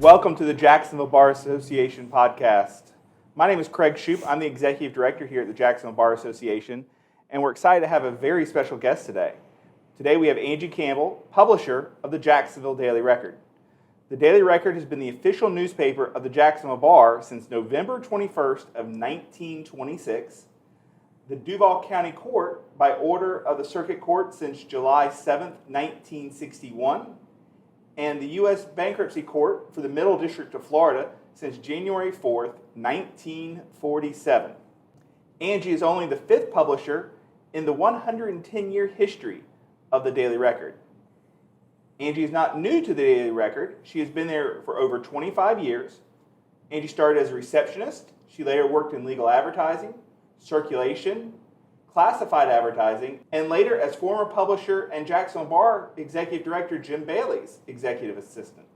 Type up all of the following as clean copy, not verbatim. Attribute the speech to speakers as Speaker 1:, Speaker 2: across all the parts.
Speaker 1: Welcome to the Jacksonville Bar Association podcast. My name is Craig Shoup. I'm the Executive Director here at the Jacksonville Bar Association, and we're excited to have a very special guest today. Today we have Angie Campbell, publisher of the Jacksonville Daily Record. The Daily Record has been the official newspaper of the Jacksonville Bar since November 21st of 1926, the Duval County Court by order of the Circuit Court since July 7th, 1961, and the U.S. Bankruptcy Court for the Middle District of Florida since January 4th, 1947. Angie is only the fifth publisher in the 110-year history of the Daily Record. Angie is not new to the Daily Record. She has been there for over 25 years. Angie started as a receptionist. She later worked in legal advertising, circulation, classified advertising, and later as former publisher and Jacksonville Bar Executive Director Jim Bailey's executive assistant.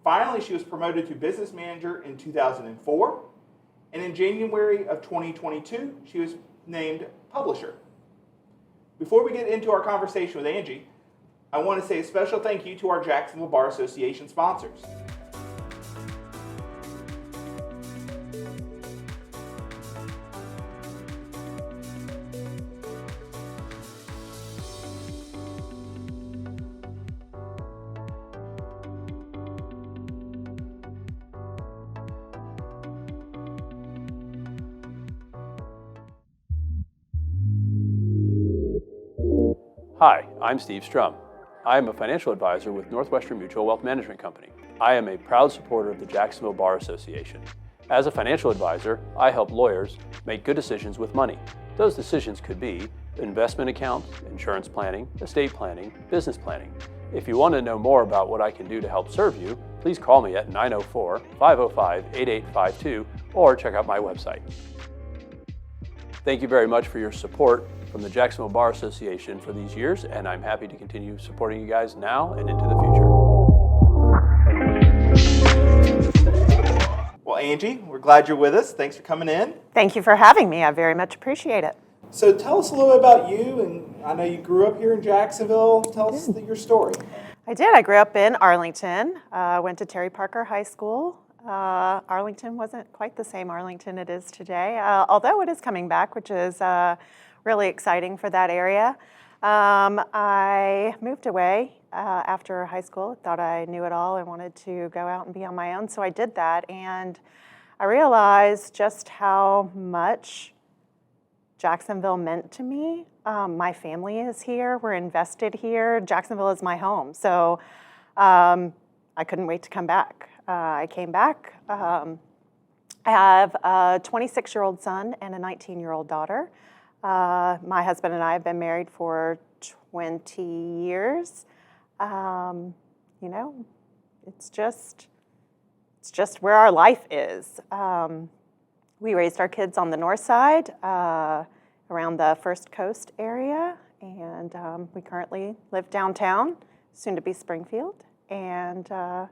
Speaker 1: Finally, she was promoted to business manager in 2004, and in January of 2022, she was named publisher. Before we get into our conversation with Angie, I want to say a special thank you to our Jacksonville Bar Association sponsors.
Speaker 2: Hi, I'm Steve Strum. I am a financial advisor with Northwestern Mutual Wealth Management Company. I am a proud supporter of the Jacksonville Bar Association. As a financial advisor, I help lawyers make good decisions with money. Those decisions could be investment accounts, insurance planning, estate planning, business planning. If you want to know more about what I can do to help serve you, please call me at 904-505-8852 or check out my website. Thank you very much for your support from the Jacksonville Bar Association for these years, and I'm happy to continue supporting you guys now and into the future.
Speaker 1: Well, Angie, we're glad you're with us. Thanks for coming in.
Speaker 3: Thank you for having me. I very much appreciate it.
Speaker 1: So tell us a little bit about you, and I know you grew up here in Jacksonville. Tell us your story.
Speaker 3: I did. I grew up in Arlington, went to Terry Parker High School. Arlington wasn't quite the same Arlington it is today, although it is coming back, which is really exciting for that area. I moved away after high school, thought I knew it all. I wanted to go out and be on my own, so I did that. And I realized just how much Jacksonville meant to me. My family is here. We're invested here. Jacksonville is my home. So I couldn't wait to come back. I came back. I have a 26-year-old son and a 19-year-old daughter. My husband and I have been married for 20 years. It's just where our life is. We raised our kids on the north side, around the First Coast area, and we currently live downtown, soon to be Springfield, and yeah.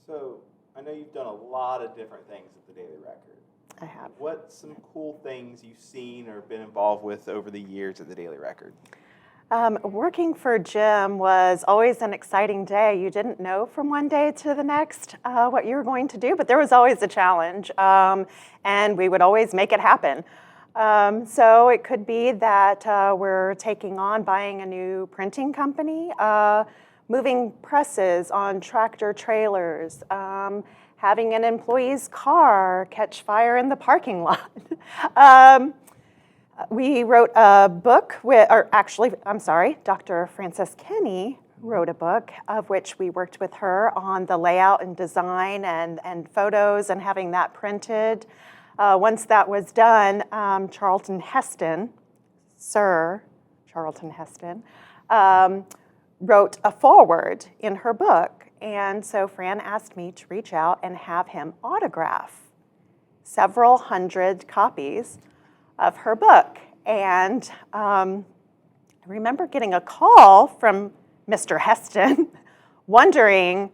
Speaker 1: So I know you've done a lot of different things at the Daily Record.
Speaker 3: I have.
Speaker 1: What's some cool things you've seen or been involved with over the years at the Daily Record?
Speaker 3: Working for Jim was always an exciting day. You didn't know from one day to the next what you were going to do, but there was always a challenge, and we would always make it happen. So it could be that we're taking on buying a new printing company, moving presses on tractor trailers, having an employee's car catch fire in the parking lot. We wrote a book Dr. Frances Kenny wrote a book of which we worked with her on the layout and design and photos and having that printed. Once that was done, Sir Charlton Heston, wrote a foreword in her book. And so Fran asked me to reach out and have him autograph several hundred copies of her book. And I remember getting a call from Mr. Heston wondering,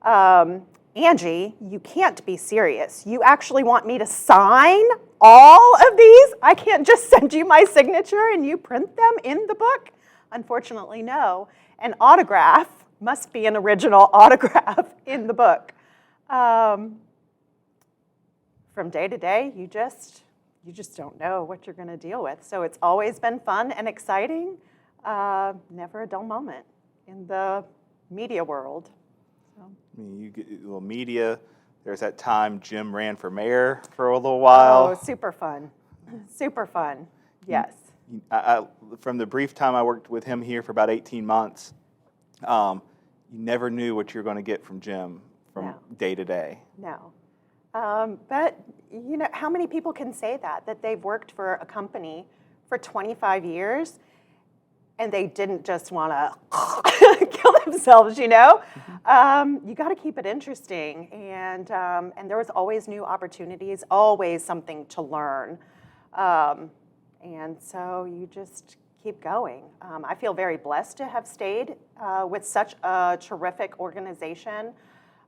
Speaker 3: Angie, you can't be serious. You actually want me to sign all of these? I can't just send you my signature and you print them in the book? Unfortunately, no. An autograph must be an original autograph in the book. From day to day, you just don't know what you're going to deal with. So it's always been fun and exciting. Never a dull moment in the media world. So.
Speaker 1: I mean, you get a little media. There's that time Jim ran for mayor for a little while.
Speaker 3: Oh, super fun. Super fun. Yes.
Speaker 1: From the brief time I worked with him here for about 18 months, you never knew what you're going to get from Jim from day to day.
Speaker 3: No. But, how many people can say that they've worked for a company for 25 years and they didn't just want to kill themselves, You got to keep it interesting. And there was always new opportunities, always something to learn. And so you just keep going. I feel very blessed to have stayed with such a terrific organization.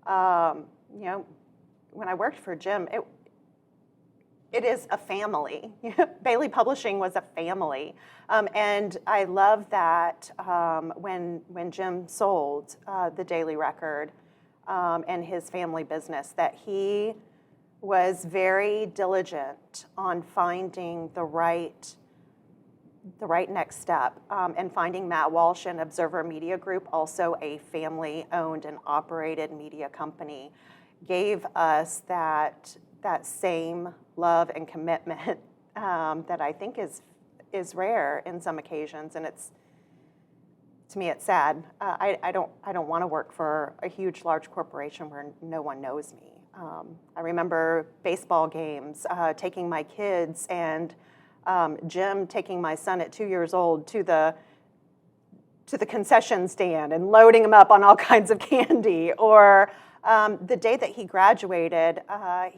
Speaker 3: When I worked for Jim, it is a family. Bailey Publishing was a family. And I love that when Jim sold the Daily Record and his family business, that he was very diligent on finding the right next step, and finding Matt Walsh and Observer Media Group, also a family-owned and operated media company, gave us that same love and commitment that I think is rare in some occasions, and to me it's sad. I don't want to work for a huge, large corporation where no one knows me. I remember baseball games, taking my kids, and Jim taking my son at 2 years old to the concession stand and loading him up on all kinds of candy. Or the day that he graduated,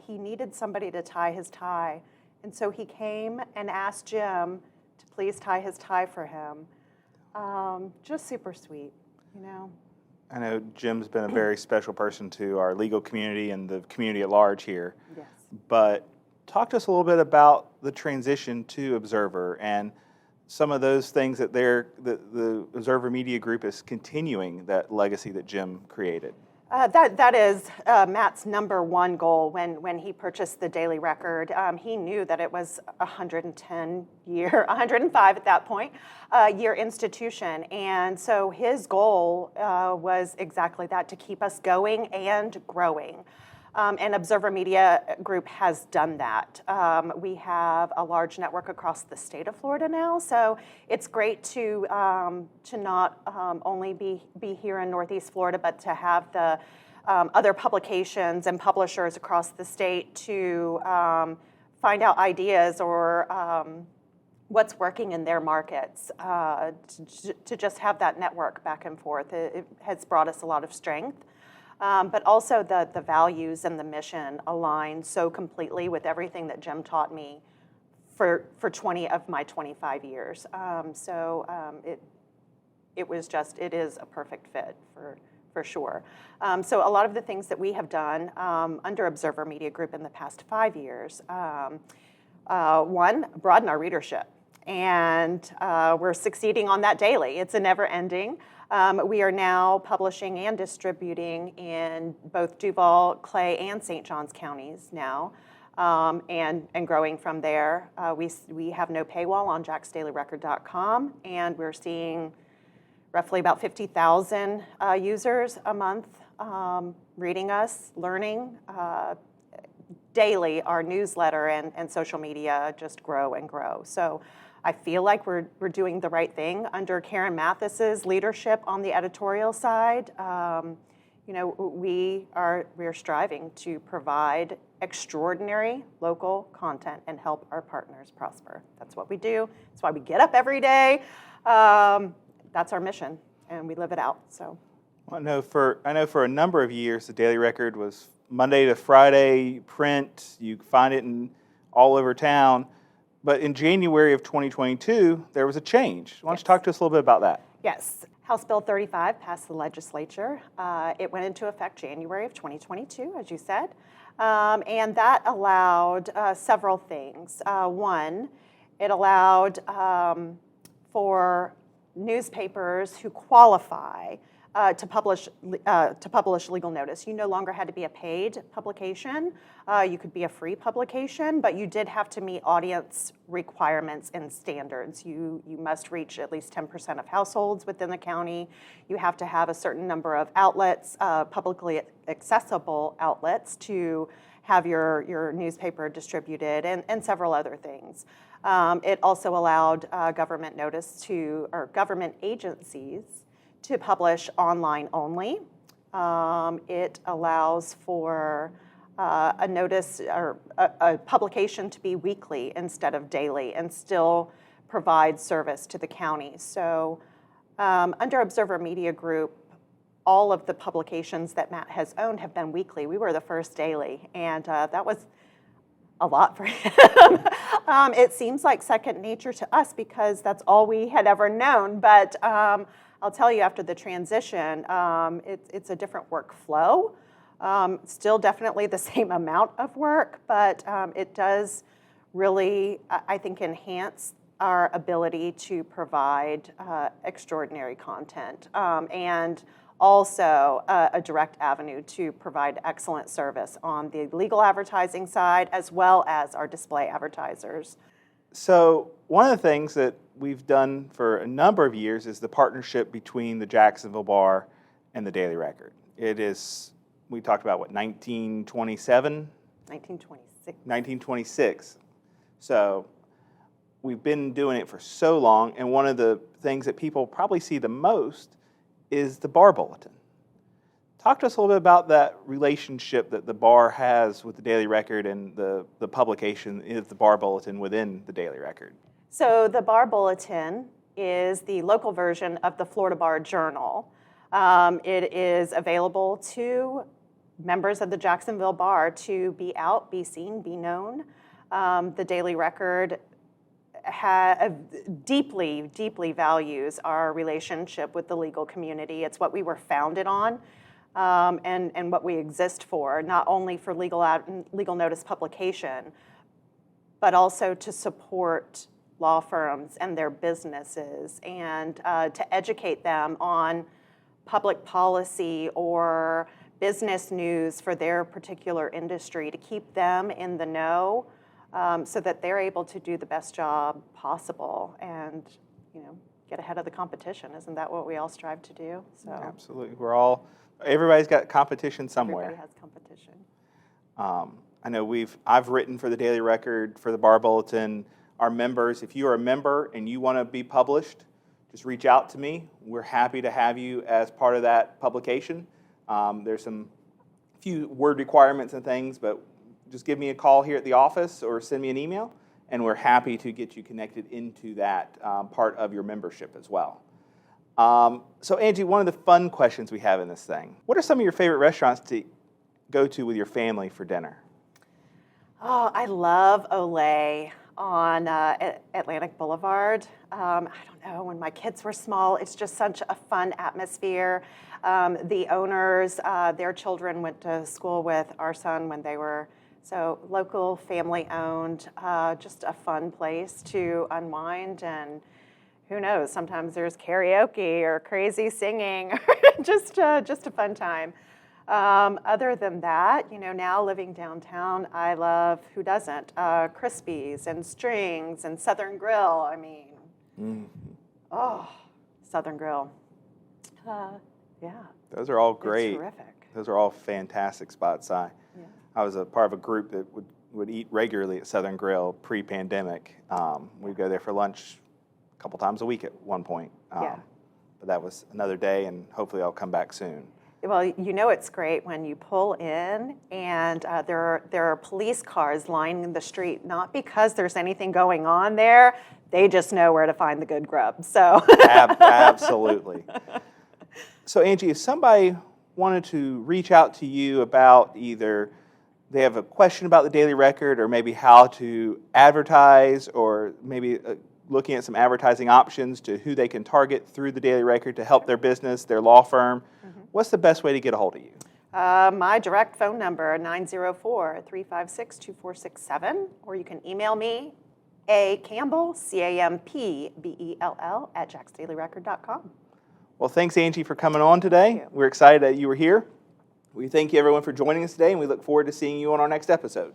Speaker 3: he needed somebody to tie his tie. And so he came and asked Jim to please tie his tie for him. Just super sweet,
Speaker 1: I know Jim's been a very special person to our legal community and the community at large here.
Speaker 3: Yes.
Speaker 1: But talk to us a little bit about the transition to Observer and some of those things that the Observer Media Group is continuing that legacy that Jim created.
Speaker 3: That is Matt's number one goal when he purchased the Daily Record. He knew that it was 105 at that point, year institution. And so his goal was exactly that, to keep us going and growing. And Observer Media Group has done that. We have a large network across the state of Florida now, so it's great to not only be here in Northeast Florida, but to have the other publications and publishers across the state to find out ideas or what's working in their markets. To just have that network back and forth, it has brought us a lot of strength. But also the values and the mission align so completely with everything that Jim taught me for 20 of my 25 years. It is a perfect fit for sure. So a lot of the things that we have done under Observer Media Group in the past 5 years, one, broaden our readership. And we're succeeding on that daily. It's a never ending. We are now publishing and distributing in both Duval, Clay, and St. Johns counties now, and growing from there. We have no paywall on jaxdailyrecord.com, and we're seeing roughly about 50,000 users a month reading us, learning. Daily, our newsletter and social media just grow and grow. So I feel like we're doing the right thing under Karen Mathis's leadership on the editorial side. We're striving to provide extraordinary local content and help our partners prosper. That's what we do. That's why we get up every day. That's our mission, and we live it out. So,
Speaker 1: Well, I know for a number of years the Daily Record was Monday to Friday print. You find it all over town. But in January of 2022, there was a change. Why don't you talk to us a little bit about that?
Speaker 3: Yes. House Bill 35 passed the legislature. It went into effect January of 2022, as you said. And that allowed several things. One, it allowed for newspapers who qualify to publish legal notice. You no longer had to be a paid publication. You could be a free publication, but you did have to meet audience requirements and standards. You must reach at least 10% of households within the county. You have to have a certain number of outlets, publicly accessible outlets, to have your newspaper distributed, and several other things. It also allowed government agencies to publish online only. It allows for a notice or a publication to be weekly instead of daily, and still provide service to the county. So under Observer Media Group, all of the publications that Matt has owned have been weekly. We were the first daily, and that was a lot for him. It seems like second nature to us because that's all we had ever known, but I'll tell you, after the transition, it's a different workflow. Still definitely the same amount of work, but it does really, I think, enhance our ability to provide extraordinary content, and also a direct avenue to provide excellent service on the legal advertising side, as well as our display advertisers.
Speaker 1: So one of the things that we've done for a number of years is the partnership between the Jacksonville Bar and the Daily Record. It is, we talked about, 1927?
Speaker 3: 1926.
Speaker 1: 1926. So we've been doing it for so long, and one of the things that people probably see the most is the Bar Bulletin. Talk to us a little bit about that relationship that the bar has with the Daily Record and the publication of the Bar Bulletin within the Daily Record.
Speaker 3: So the Bar Bulletin is the local version of the Florida Bar Journal. It is available to members of the Jacksonville Bar to be out, be seen, be known. The Daily Record deeply, deeply values our relationship with the legal community. It's what we were founded on. And what we exist for, not only for legal notice publication, but also to support law firms and their businesses, and to educate them on public policy or business news for their particular industry, to keep them in the know, so that they're able to do the best job possible and, get ahead of the competition. Isn't that what we all strive to do? So
Speaker 1: Absolutely. Everybody's got competition somewhere.
Speaker 3: Everybody has competition.
Speaker 1: I know I've written for the Daily Record, for the Bar Bulletin. Our members, if you are a member and you want to be published, just reach out to me. We're happy to have you as part of that publication. There's some few word requirements and things, but just give me a call here at the office or send me an email, and we're happy to get you connected into that part of your membership as well. So Angie, one of the fun questions we have in this thing, what are some of your favorite restaurants to go to with your family for dinner?
Speaker 3: Oh, I love Olay on Atlantic Boulevard. I don't know, when my kids were small, it's just such a fun atmosphere. The owners, their children went to school with our son when they were, so local, family owned, just a fun place to unwind, and who knows, sometimes there's karaoke or crazy singing, just a fun time. Other than that, now living downtown, I love, who doesn't, Crispies and Strings and Southern Grill. Southern Grill. Yeah.
Speaker 1: Those are all great.
Speaker 3: It's terrific.
Speaker 1: Those are all fantastic spots. I was a part of a group that would eat regularly at Southern Grill pre-pandemic. We'd go there for lunch a couple times a week at one point. But that was another day, and hopefully I'll come back soon.
Speaker 3: Well, it's great when you pull in and there are police cars lining the street, not because there's anything going on there. They just know where to find the good grub. So
Speaker 1: Absolutely. So Angie, if somebody wanted to reach out to you about either they have a question about the Daily Record, or maybe how to advertise, or maybe looking at some advertising options to who they can target through the Daily Record to help their business, their law firm, what's the best way to get a hold of you?
Speaker 3: My direct phone number, 904-356-2467, or you can email me, Campbell, CAMPBELL, @jaxdailyrecord.com.
Speaker 1: Well, thanks, Angie, for coming on today.
Speaker 3: Thank you.
Speaker 1: We're excited that you were here. We thank you, everyone, for joining us today, and we look forward to seeing you on our next episode.